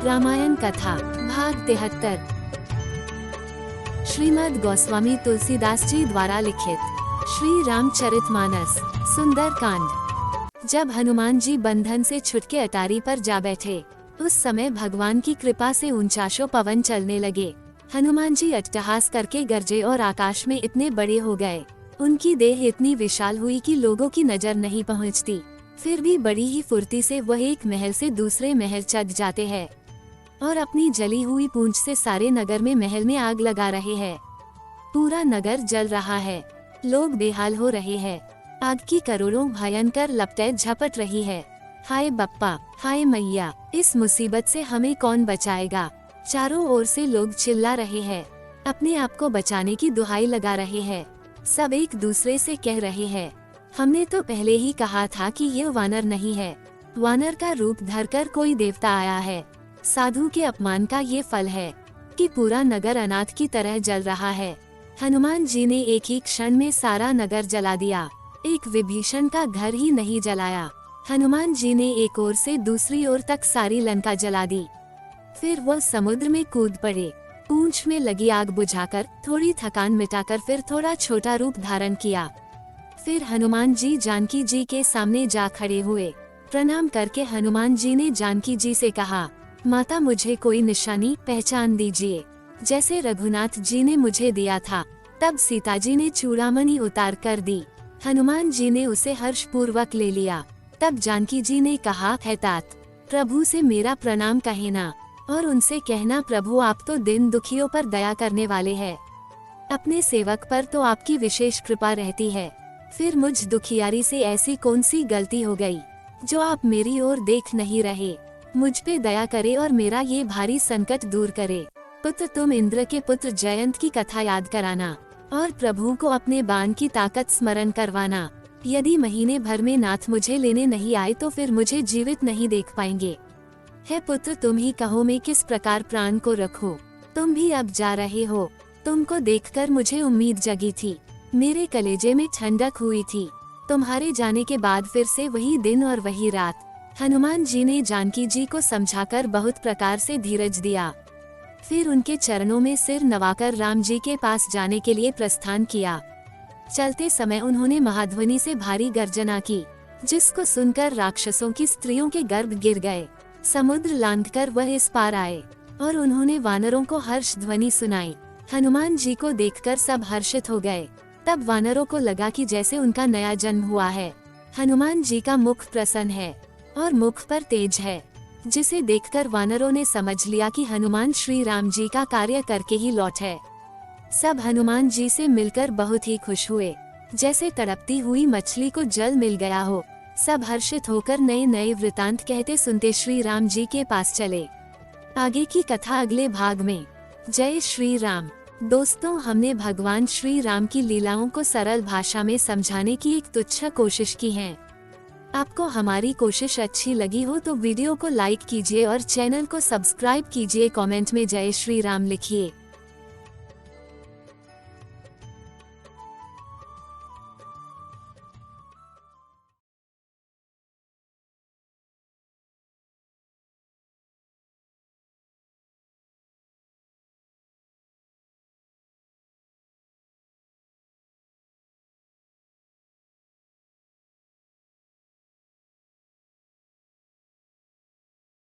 रामायण कथा भाग 73। श्रीमद् गोस्वामी तुलसीदास जी द्वारा लिखित श्री रामचरितमानस सुंदर कांड। जब हनुमान जी बंधन से छुटके अटारी पर जा बैठे, उस समय भगवान की कृपा से ऊंचाशो पवन चलने लगे। हनुमान जी अट्टहास करके गरजे और आकाश में इतने बड़े हो गए। उनकी देह इतनी विशाल हुई कि लोगों की नजर नहीं पहुंचती। फिर भी बड़ी ही फुर्ती से वह एक महल से दूसरे महल चढ़ जाते हैं और अपनी जली हुई पूंछ से सारे नगर में महल में आग लगा रहे हैं। पूरा नगर जल रहा है, लोग बेहाल हो रहे हैं। आग की करोड़ों भयंकर लपटें झपट रही है। हाय बप्पा, हाय मैया, इस मुसीबत से हमें कौन बचाएगा। चारों ओर से लोग चिल्ला रहे हैं, अपने आप को बचाने की दुहाई लगा रहे हैं। सब एक दूसरे से कह रहे हैं, हमने तो पहले ही कहा था कि ये वानर नहीं है। वानर का रूप धरकर कोई देवता आया है। साधु के अपमान का ये फल है कि पूरा नगर अनाथ की तरह जल रहा है। हनुमान जी ने एक ही क्षण में सारा नगर जला दिया, एक विभीषण का घर ही नहीं जलाया। हनुमान जी ने एक ओर से दूसरी ओर तक सारी लंका जला दी। फिर वह समुद्र में कूद पड़े। पूंछ में लगी आग बुझाकर थोड़ी थकान मिटाकर फिर थोड़ा छोटा रूप धारण किया। फिर हनुमान जी जानकी जी के सामने जा खड़े हुए। प्रणाम करके हनुमान जी ने जानकी जी से कहा, माता मुझे कोई निशानी पहचान दीजिए, जैसे रघुनाथ जी ने मुझे दिया था। तब सीता जी ने चूड़ामणि उतार कर दी। हनुमान जी ने उसे हर्ष पूर्वक ले लिया। तब जानकी जी ने कहा, है तात, प्रभु से मेरा प्रणाम कहना और उनसे कहना, प्रभु आप तो दिन दुखियों पर दया करने वाले हैं। अपने सेवक पर तो आपकी विशेष कृपा रहती है। फिर मुझ दुखियारी से ऐसी कौन सी गलती हो गई जो आप मेरी ओर देख नहीं रहे। मुझ पे दया करे और मेरा ये भारी संकट दूर करे। पुत्र तुम इंद्र के पुत्र जयंत की कथा याद कराना और प्रभु को अपने बाण की ताकत स्मरण करवाना। यदि महीने भर में नाथ मुझे लेने नहीं आए तो फिर मुझे जीवित नहीं देख पाएंगे। हे पुत्र तुम ही कहो मैं किस प्रकार प्राण को रखूं। तुम भी अब जा रहे हो। तुमको देखकर मुझे उम्मीद जगी थी, मेरे कलेजे में ठंडक हुई थी। तुम्हारे जाने के बाद फिर से वही दिन और वही रात। हनुमान जी ने जानकी जी को समझाकर बहुत प्रकार से धीरज दिया। फिर उनके चरणों में सिर नवाकर राम जी के पास जाने के लिए प्रस्थान किया। चलते समय उन्होंने महाध्वनि से भारी गर्जना की, जिसको सुनकर राक्षसों की स्त्रियों के गर्भ गिर गए। समुद्र लांघकर वह इस पार आए और उन्होंने वानरों को हर्ष ध्वनि सुनाई। हनुमान जी को देखकर सब हर्षित हो गए। तब वानरों को लगा कि जैसे उनका नया जन्म हुआ है। हनुमान जी का मुख प्रसन्न है और मुख पर तेज है, जिसे देखकर वानरों ने समझ लिया कि हनुमान श्री राम जी का कार्य करके ही लौट है। सब हनुमान जी से मिलकर बहुत ही खुश हुए, जैसे तड़पती हुई मछली को जल मिल गया हो। सब हर्षित होकर नए नए वृतांत कहते सुनते श्री राम जी के पास चले। आगे की कथा अगले भाग में। जय श्री राम। दोस्तों, हमने भगवान श्री राम की लीलाओं को सरल भाषा में समझाने की एक तुच्छ कोशिश की है। आपको हमारी कोशिश अच्छी लगी हो तो वीडियो को लाइक कीजिए और चैनल को सब्सक्राइब कीजिए। कमेंट में जय श्री राम लिखिए।